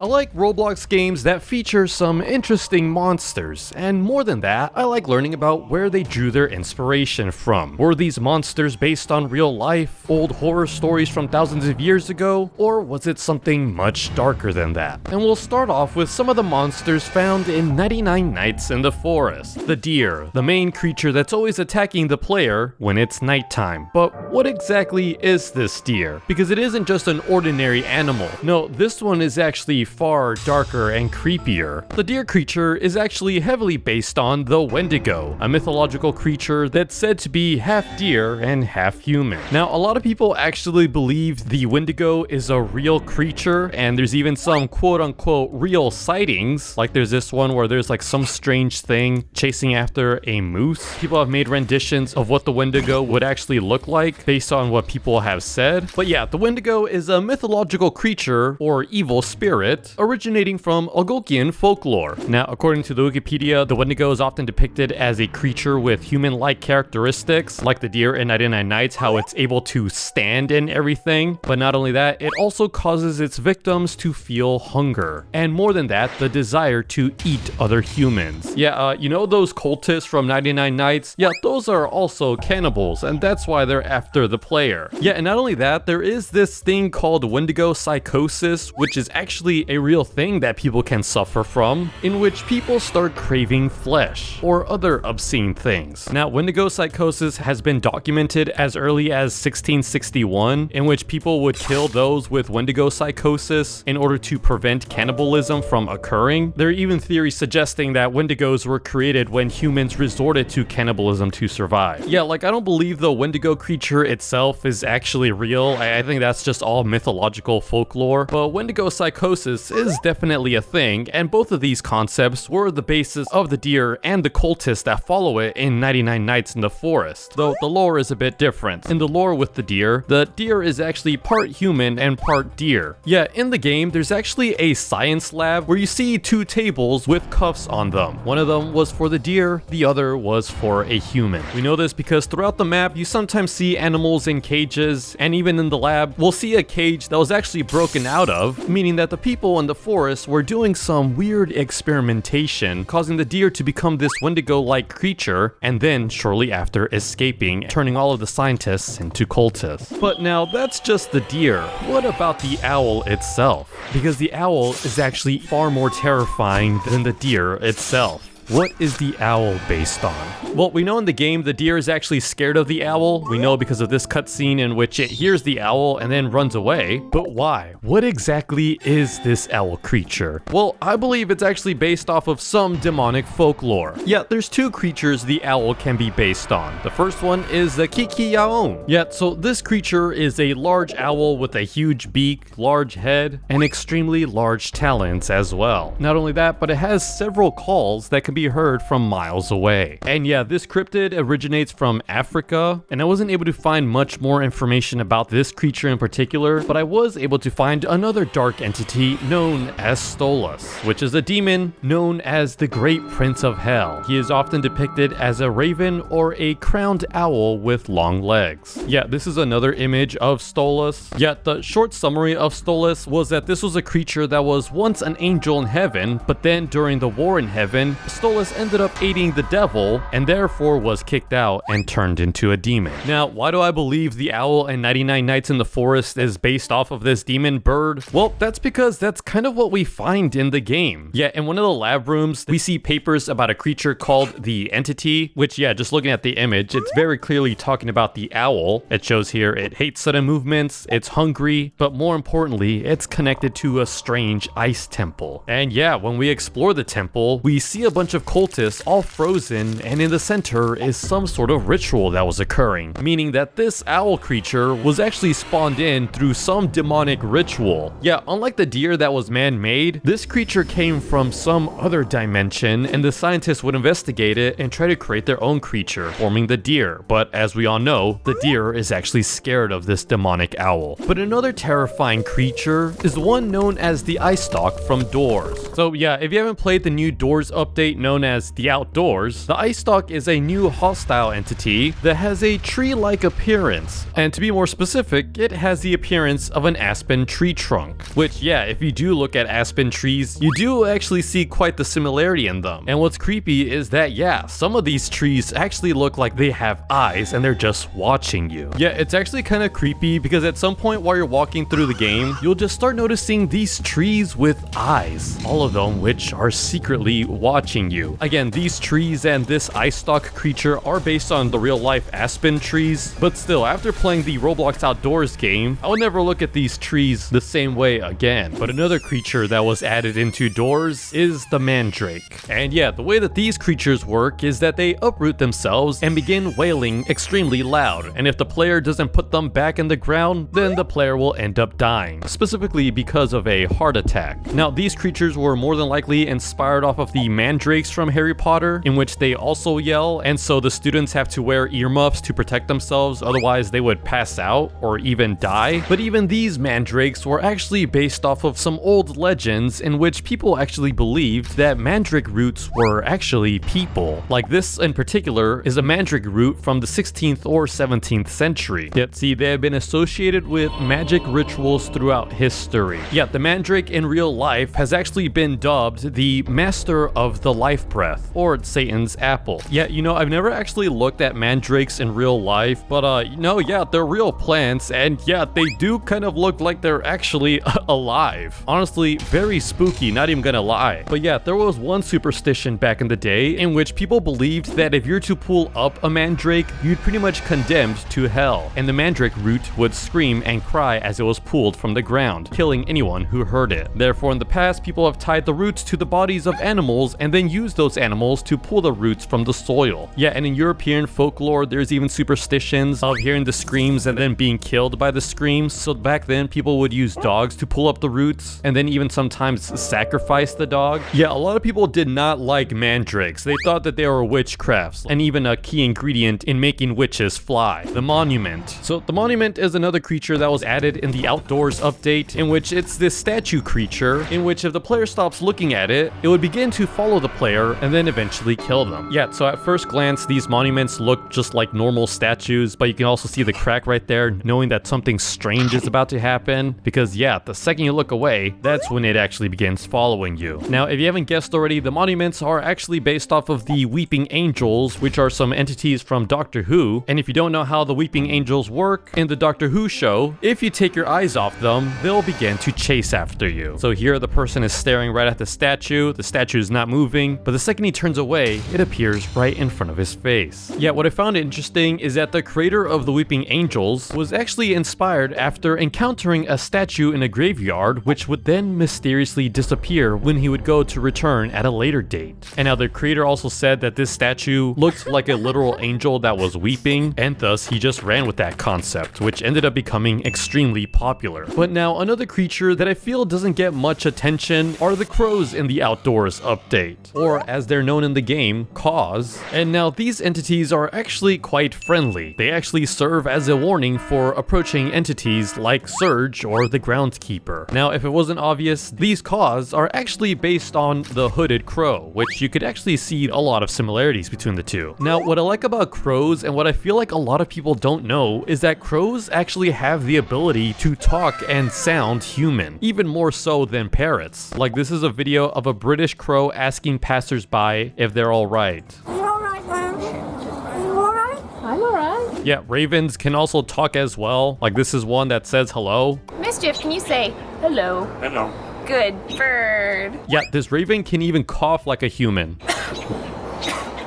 I like Roblox games that feature some interesting monsters, and more than that, I like learning about where they drew their inspiration from. Were these monsters based on real life, old horror stories from thousands of years ago, or was it something much darker than that? And we'll start off with some of the monsters found in 99 Nights in the Forest. The deer, the main creature that's always attacking the player when it's nighttime. But what exactly is this deer? Because it isn't just an ordinary animal. No, this one is actually far darker and creepier. The deer creature is actually heavily based on the Wendigo, a mythological creature that's said to be half deer and half human. Now, a lot of people actually believe the Wendigo is a real creature, and there's even some quote-unquote real sightings. Like there's this one where there's like some strange thing chasing after a moose. People have made renditions of what the Wendigo would actually look like based on what people have said. But yeah, the Wendigo is a mythological creature or evil spirit originating from Algonquian folklore. Now, according to the Wikipedia, the Wendigo is often depicted as a creature with human-like characteristics, like the deer in 99 Nights, how it's able to stand and everything. But not only that, it also causes its victims to feel hunger. And more than that, the desire to eat other humans. Yeah, you know those cultists from 99 Nights? Yeah, those are also cannibals, and that's why they're after the player. Yeah, and not only that, there is this thing called Wendigo psychosis, which is actually a real thing that people can suffer from, in which people start craving flesh or other obscene things. Now, Wendigo psychosis has been documented as early as 1661, in which people would kill those with Wendigo psychosis in order to prevent cannibalism from occurring. There are even theories suggesting that Wendigos were created when humans resorted to cannibalism to survive. Yeah, like I don't believe the Wendigo creature itself is actually real. I think that's just all mythological folklore, but Wendigo psychosis is definitely a thing, and both of these concepts were the basis of the deer and the cultists that follow it in 99 Nights in the Forest, though the lore is a bit different. In the lore with the deer is actually part human and part deer. Yeah, in the game, there's actually a science lab where you see two tables with cuffs on them. One of them was for the deer, the other was for a human. We know this because throughout the map, you sometimes see animals in cages, and even in the lab, we'll see a cage that was actually broken out of, meaning that the people in the forest were doing some weird experimentation, causing the deer to become this Wendigo-like creature, and then shortly after escaping, turning all of the scientists into cultists. But now that's just the deer. What about the owl itself? Because the owl is actually far more terrifying than the deer itself. What is the owl based on? Well, we know in the game the deer is actually scared of the owl. We know because of this cutscene in which it hears the owl and then runs away. But why? What exactly is this owl creature? Well, I believe it's actually based off of some demonic folklore. Yeah, there's two creatures the owl can be based on. The first one is the Kikiyaon. Yeah, so this creature is a large owl with a huge beak, large head, and extremely large talons as well. Not only that, but it has several calls that can be heard from miles away. And yeah, this cryptid originates from Africa, and I wasn't able to find much more information about this creature in particular, but I was able to find another dark entity known as Stolas, which is a demon known as the Great Prince of Hell. He is often depicted as a raven or a crowned owl with long legs. Yeah, this is another image of Stolas. Yet the short summary of Stolas was that this was a creature that was once an angel in heaven, but then during the war in heaven, Stolas ended up aiding the devil and therefore was kicked out and turned into a demon. Now, why do I believe the owl in 99 Nights in the Forest is based off of this demon bird? Well, that's because that's kind of what we find in the game. Yeah, in one of the lab rooms, we see papers about a creature called the Entity, which, yeah, just looking at the image, it's very clearly talking about the owl. It shows here it hates sudden movements, it's hungry, but more importantly, it's connected to a strange ice temple. And yeah, when we explore the temple, we see a bunch of cultists all frozen, and in the center is some sort of ritual that was occurring, meaning that this owl creature was actually spawned in through some demonic ritual. Yeah, unlike the deer that was man-made, this creature came from some other dimension, and the scientists would investigate it and try to create their own creature, forming the deer. But as we all know, the deer is actually scared of this demonic owl. But another terrifying creature is one known as the EYESTALK from Doors. So yeah, if you haven't played the new Doors update, known as the Outdoors, the EYESTALK is a new hostile entity that has a tree-like appearance. And to be more specific, it has the appearance of an aspen tree trunk. Which, yeah, if you do look at aspen trees, you do actually see quite the similarity in them. And what's creepy is that, yeah, some of these trees actually look like they have eyes and they're just watching you. Yeah, it's actually kind of creepy because at some point while you're walking through the game, you'll just start noticing these trees with eyes, all of them which are secretly watching you. Again, these trees and this EYESTALK creature are based on the real life aspen trees, but still, after playing the Roblox Outdoors game, I would never look at these trees the same way again. But another creature that was added into Doors is the Mandrake. And yeah, the way that these creatures work is that they uproot themselves and begin wailing extremely loud, and if the player doesn't put them back in the ground, then the player will end up dying, specifically because of a heart attack. Now, these creatures were more than likely inspired off of the Mandrakes from Harry Potter, in which they also yell, and so the students have to wear earmuffs to protect themselves, otherwise they would pass out or even die. But even these Mandrakes were actually based off of some old legends in which people actually believed that Mandrake roots were actually people. Like this in particular is a Mandrake root from the 16th or 17th century. Yet see, they have been associated with magic rituals throughout history. Yet the Mandrake in real life has actually been dubbed the Master of the Life Breath, or Satan's Apple. Yeah, you know, I've never actually looked at Mandrakes in real life, but no, yeah, they're real plants, and yeah, they do kind of look like they're actually alive. Honestly, very spooky, not even gonna lie. But yeah, there was one superstition back in the day in which people believed that if you're to pull up a Mandrake, you'd pretty much condemned to hell, and the Mandrake root would scream and cry as it was pulled from the ground, killing anyone who heard it. Therefore, in the past, people have tied the roots to the bodies of animals and then used those animals to pull the roots from the soil. Yeah, and in European folklore, there's even superstitions of hearing the screams and then being killed by the screams. So back then, people would use dogs to pull up the roots and then even sometimes sacrifice the dog. Yeah, a lot of people did not like mandrakes. They thought that they were witchcrafts and even a key ingredient in making witches fly, the monument. So the monument is another creature that was added in the Outdoors update, in which it's this statue creature in which if the player stops looking at it, it would begin to follow the player and then eventually kill them. Yeah, so at first glance, these monuments look just like normal statues, but you can also see the crack right there, knowing that something strange is about to happen, because yeah, the second you look away, that's when it actually begins following you. Now, if you haven't guessed already, the monuments are actually based off of the Weeping Angels, which are some entities from Doctor Who, and if you don't know how the Weeping Angels work, in the Doctor Who show, if you take your eyes off them, they'll begin to chase after you. So here the person is staring right at the statue is not moving, but the second he turns away, it appears right in front of his face. Yeah, what I found interesting is that the creator of the Weeping Angels was actually inspired after encountering a statue in a graveyard, which would then mysteriously disappear when he would go to return at a later date. And now the creator also said that this statue looked like a literal angel that was weeping, and thus he just ran with that concept, which ended up becoming extremely popular. But now another creature that I feel doesn't get much attention are the crows in the Outdoors update, or as they're known in the game, CAWS. And now these entities are actually quite friendly. They actually serve as a warning for approaching entities like Surge or the Groundkeeper. Now, if it wasn't obvious, these CAWS are actually based on the hooded crow, which you could actually see a lot of similarities between the two. Now, what I like about crows and what I feel like a lot of people don't know is that crows actually have the ability to talk and sound human, even more so than parrots. Like, this is a video of a British crow asking passersby if they're alright. You alright, man? You alright? I'm alright. Yeah, ravens can also talk as well. Like, this is one that says hello. Mischief, can you say hello? Hello. Good bird. Yeah, this raven can even cough like a human.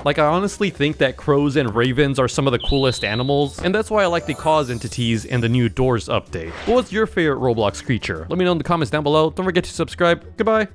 Like, I honestly think that crows and ravens are some of the coolest animals, and that's why I like the CAWS entities in the new Doors update. But what's your favorite Roblox creature? Let me know in the comments down below. Don't forget to subscribe. Goodbye.